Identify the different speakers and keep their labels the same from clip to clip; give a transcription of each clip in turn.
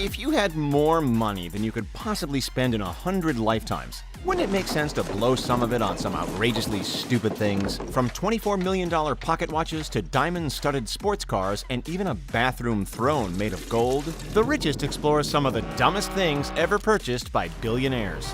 Speaker 1: If you had more money than you could possibly spend in 100 lifetimes, wouldn't it make sense to blow some of it on some outrageously stupid things? From $24 million pocket watches to diamond-studded sports cars and even a bathroom throne made of gold, the richest explore some of the dumbest things ever purchased by billionaires.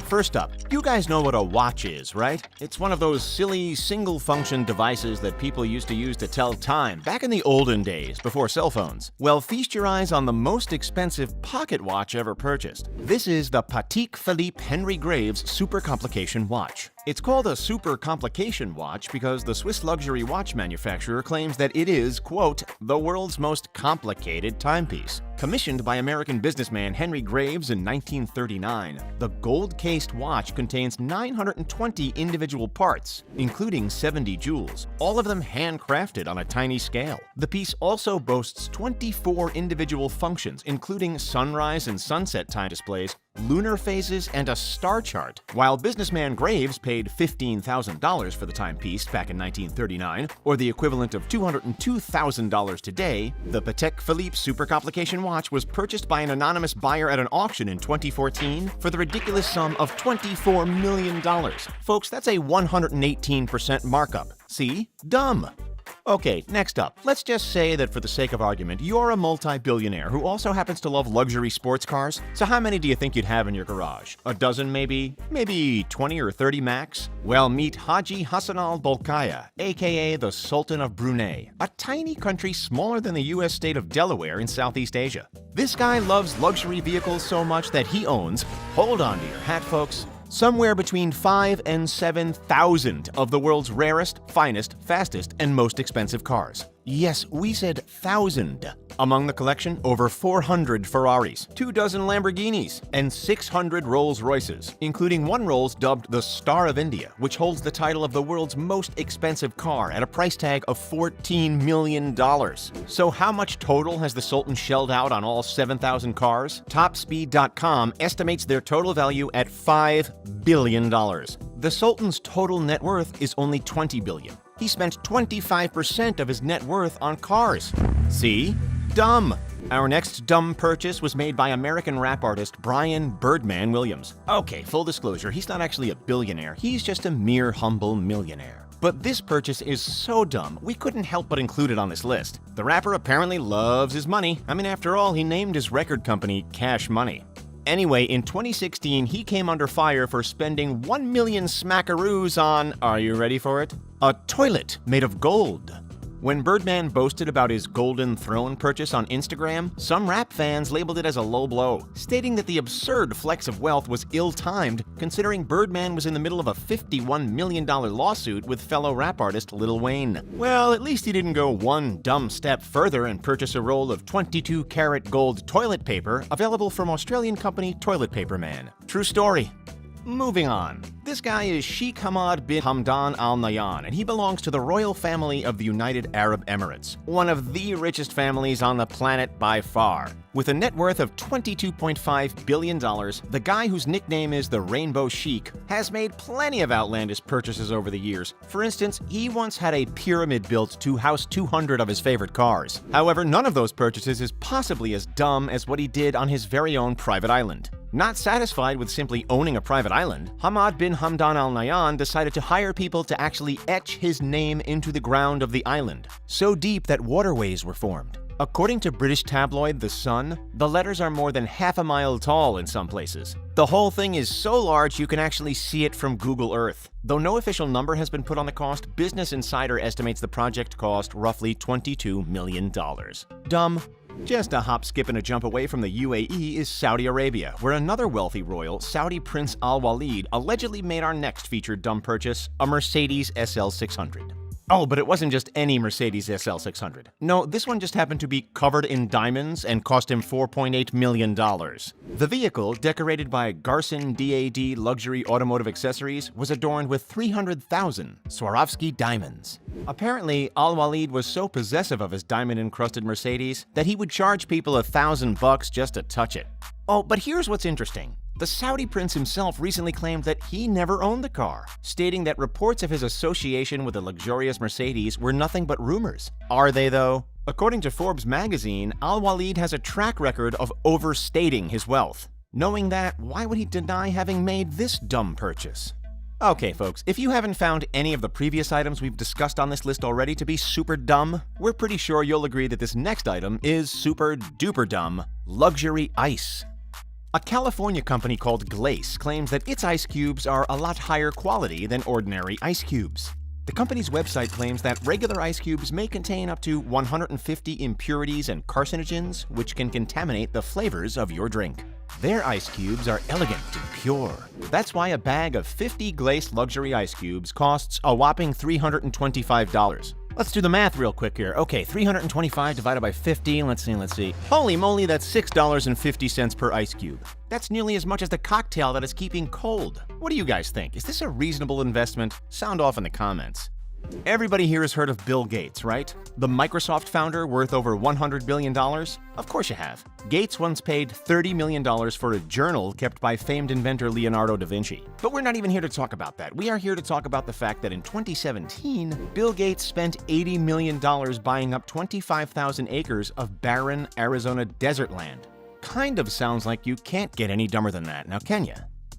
Speaker 1: First up, you guys know what a watch is, right? It's one of those silly, single-function devices that people used to use to tell time back in the olden days, before cell phones. Well, feast your eyes on the most expensive pocket watch ever purchased. This is the Patek Philippe Henry Graves Super Complication Watch. It's called a super complication watch because the Swiss luxury watch manufacturer claims that it is, quote, the world's most complicated timepiece. Commissioned by American businessman Henry Graves in 1939, the gold-cased watch contains 920 individual parts, including 70 jewels, all of them handcrafted on a tiny scale. The piece also boasts 24 individual functions, including sunrise and sunset time displays, lunar phases, and a star chart. While businessman Graves paid $15,000 for the timepiece back in 1939, or the equivalent of $202,000 today, the Patek Philippe Super Complication Watch was purchased by an anonymous buyer at an auction in 2014 for the ridiculous sum of $24 million. Folks, that's a 118% markup. See? Dumb. Okay, next up, let's just say that for the sake of argument, you're a multi-billionaire who also happens to love luxury sports cars. So how many do you think you'd have in your garage? A dozen maybe? Maybe 20 or 30 max? Well, meet Haji Hassan al-Bolkiah, aka the Sultan of Brunei, a tiny country smaller than the US state of Delaware in Southeast Asia. This guy loves luxury vehicles so much that he owns, hold on to your hat folks, somewhere between 5,000 and 7,000 of the world's rarest, finest, fastest, and most expensive cars. Yes, we said 1,000. Among the collection, over 400 Ferraris, 24 Lamborghinis, and 600 Rolls-Royces, including one Rolls dubbed the Star of India, which holds the title of the world's most expensive car at a price tag of $14 million. So how much total has the Sultan shelled out on all 7,000 cars? Topspeed.com estimates their total value at $5 billion. The Sultan's total net worth is only $20 billion. He spent 25% of his net worth on cars. See? Dumb. Our next dumb purchase was made by American rap artist Brian Birdman Williams. Okay, full disclosure, he's not actually a billionaire. He's just a mere humble millionaire. But this purchase is so dumb, we couldn't help but include it on this list. The rapper apparently loves his money. I mean, after all, he named his record company Cash Money. Anyway, in 2016, he came under fire for spending 1 million smackaroos on, are you ready for it? A toilet made of gold. When Birdman boasted about his golden throne purchase on Instagram, some rap fans labeled it as a low blow, stating that the absurd flex of wealth was ill-timed, considering Birdman was in the middle of a $51 million lawsuit with fellow rap artist Lil Wayne. Well, at least he didn't go one dumb step further and purchase a roll of 22-karat gold toilet paper available from Australian company Toilet Paper Man. True story. Moving on. This guy is Sheikh Hamad bin Hamdan Al Nahyan, and he belongs to the royal family of the United Arab Emirates, one of the richest families on the planet by far. With a net worth of $22.5 billion, the guy whose nickname is the Rainbow Sheik has made plenty of outlandish purchases over the years. For instance, he once had a pyramid built to house 200 of his favorite cars. However, none of those purchases is possibly as dumb as what he did on his very own private island. Not satisfied with simply owning a private island, Hamad bin Hamdan Al Nahyan decided to hire people to actually etch his name into the ground of the island, so deep that waterways were formed. According to British tabloid The Sun, the letters are more than half a mile tall in some places. The whole thing is so large you can actually see it from Google Earth. Though no official number has been put on the cost, Business Insider estimates the project cost roughly $22 million. Dumb. Just a hop, skip, and a jump away from the UAE is Saudi Arabia, where another wealthy royal, Saudi Prince Al Walid, allegedly made our next featured dumb purchase, a Mercedes SL600. Oh, but it wasn't just any Mercedes SL600. No, this one just happened to be covered in diamonds and cost him $4.8 million. The vehicle, decorated by Garson DAD Luxury Automotive Accessories, was adorned with 300,000 Swarovski diamonds. Apparently, Al Walid was so possessive of his diamond-encrusted Mercedes that he would charge people $1,000 just to touch it. Oh, but here's what's interesting. The Saudi prince himself recently claimed that he never owned the car, stating that reports of his association with the luxurious Mercedes were nothing but rumors. Are they, though? According to Forbes magazine, Al-Walid has a track record of overstating his wealth. Knowing that, why would he deny having made this dumb purchase? Okay, folks, if you haven't found any of the previous items we've discussed on this list already to be super dumb, we're pretty sure you'll agree that this next item is super duper dumb: luxury ice. A California company called Glace claims that its ice cubes are a lot higher quality than ordinary ice cubes. The company's website claims that regular ice cubes may contain up to 150 impurities and carcinogens, which can contaminate the flavors of your drink. Their ice cubes are elegant and pure. That's why a bag of 50 Glace luxury ice cubes costs a whopping $325. Let's do the math real quick here. Okay, 325 divided by 50, let's see. Holy moly, that's $6.50 per ice cube. That's nearly as much as the cocktail that is keeping cold. What do you guys think? Is this a reasonable investment? Sound off in the comments. Everybody here has heard of Bill Gates, right? The Microsoft founder worth over $100 billion? Of course you have. Gates once paid $30 million for a journal kept by famed inventor Leonardo da Vinci. But we're not even here to talk about that. We are here to talk about the fact that in 2017, Bill Gates spent $80 million buying up 25,000 acres of barren Arizona desert land. Kind of sounds like you can't get any dumber than that, now can ya?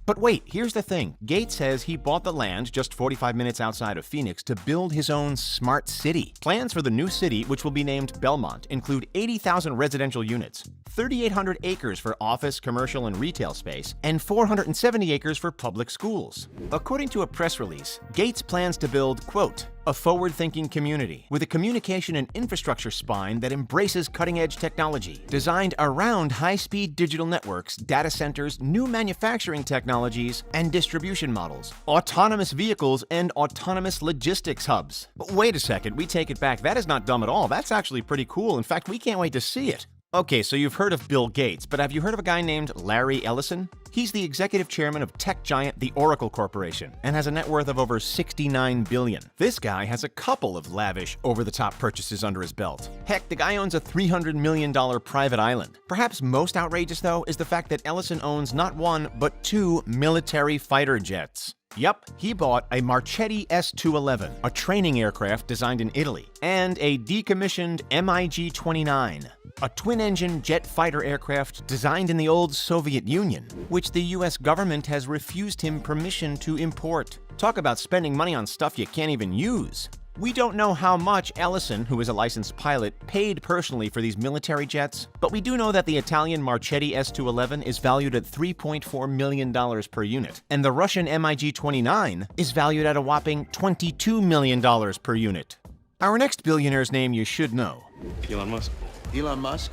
Speaker 1: But wait, here's the thing. Gates says he bought the land just 45 minutes outside of Phoenix to build his own smart city. Plans for the new city, which will be named Belmont, include 80,000 residential units, 3,800 acres for office, commercial, and retail space, and 470 acres for public schools. According to a press release, Gates plans to build, quote, a forward-thinking community with a communication and infrastructure spine that embraces cutting-edge technology, designed around high-speed digital networks, data centers, new manufacturing technologies, and distribution models, autonomous vehicles, and autonomous logistics hubs. But wait a second, we take it back. That is not dumb at all. That's actually pretty cool. In fact, we can't wait to see it. Okay, so you've heard of Bill Gates, but have you heard of a guy named Larry Ellison? He's the executive chairman of tech giant the Oracle Corporation and has a net worth of over $69 billion. This guy has a couple of lavish, over-the-top purchases under his belt. Heck, the guy owns a $300 million private island. Perhaps most outrageous, though, is the fact that Ellison owns not one, but 2 military fighter jets. Yup, he bought a Mercedez S-211, a training aircraft designed in Italy, and a decommissioned MiG-29, a twin-engine jet fighter aircraft designed in the old Soviet Union, which the US government has refused him permission to import. Talk about spending money on stuff you can't even use. We don't know how much Ellison, who is a licensed pilot, paid personally for these military jets, but we do know that the Italian Mercedez S-211 is valued at $3.4 million per unit, and the Russian MiG-29 is valued at a whopping $22 million per unit. Our next billionaire's name you should know.
Speaker 2: Elon Musk.
Speaker 3: Elon Musk?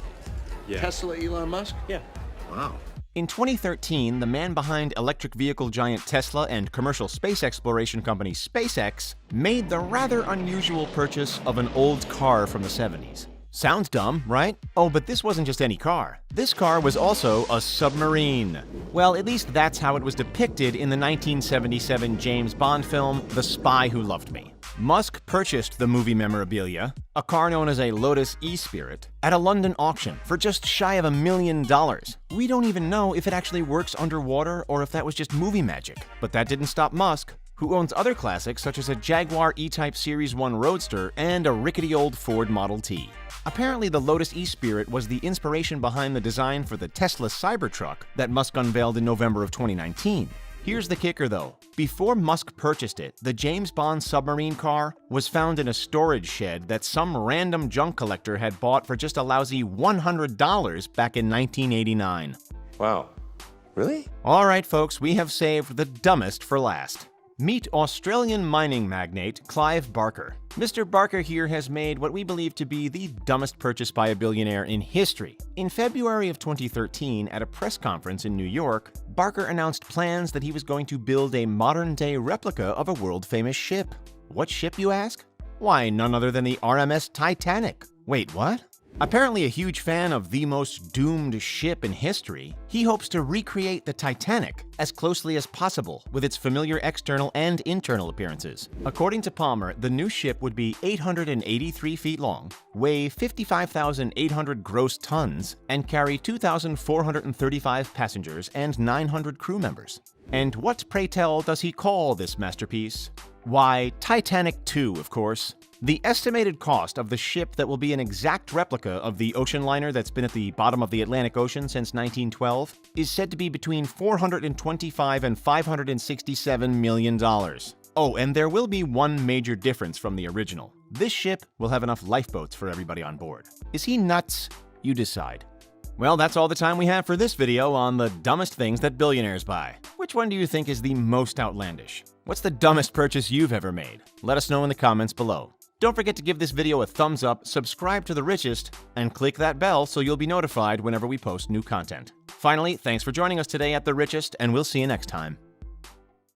Speaker 2: Yeah.
Speaker 3: Tesla Elon Musk?
Speaker 2: Yeah.
Speaker 3: Wow.
Speaker 1: In 2013, the man behind electric vehicle giant Tesla and commercial space exploration company SpaceX made the rather unusual purchase of an old car from the 70s. Sounds dumb, right? Oh, but this wasn't just any car. This car was also a submarine. Well, at least that's how it was depicted in the 1977 James Bond film, The Spy Who Loved Me. Musk purchased the movie memorabilia, a car known as a Lotus E-Spirit, at a London auction for just shy of $1 million. We don't even know if it actually works underwater or if that was just movie magic. But that didn't stop Musk, who owns other classics such as a Jaguar E-Type Series 1 Roadster and a rickety old Ford Model T. Apparently, the Lotus E-Spirit was the inspiration behind the design for the Tesla Cybertruck that Musk unveiled in November of 2019. Here's the kicker, though. Before Musk purchased it, the James Bond submarine car was found in a storage shed that some random junk collector had bought for just a lousy $100 back in 1989.
Speaker 2: Wow. Really?
Speaker 1: All right, folks, we have saved the dumbest for last. Meet Australian mining magnate Clive Barker. Mr. Barker here has made what we believe to be the dumbest purchase by a billionaire in history. In February of 2013, at a press conference in New York, Barker announced plans that he was going to build a modern-day replica of a world-famous ship. What ship, you ask? Why, none other than the RMS Titanic. Wait, what? Apparently a huge fan of the most doomed ship in history, he hopes to recreate the Titanic as closely as possible with its familiar external and internal appearances. According to Palmer, the new ship would be 883 feet long, weigh 55,800 gross tons, and carry 2,435 passengers and 900 crew members. And what, pray tell, does he call this masterpiece? Why, Titanic II, of course. The estimated cost of the ship that will be an exact replica of the ocean liner that's been at the bottom of the Atlantic Ocean since 1912 is said to be between $425 and $567 million. Oh, and there will be one major difference from the original. This ship will have enough lifeboats for everybody on board. Is he nuts? You decide. Well, that's all the time we have for this video on the dumbest things that billionaires buy. Which one do you think is the most outlandish? What's the dumbest purchase you've ever made? Let us know in the comments below. Don't forget to give this video a thumbs up, subscribe to The Richest, and click that bell so you'll be notified whenever we post new content. Finally, thanks for joining us today at The Richest, and we'll see you next time.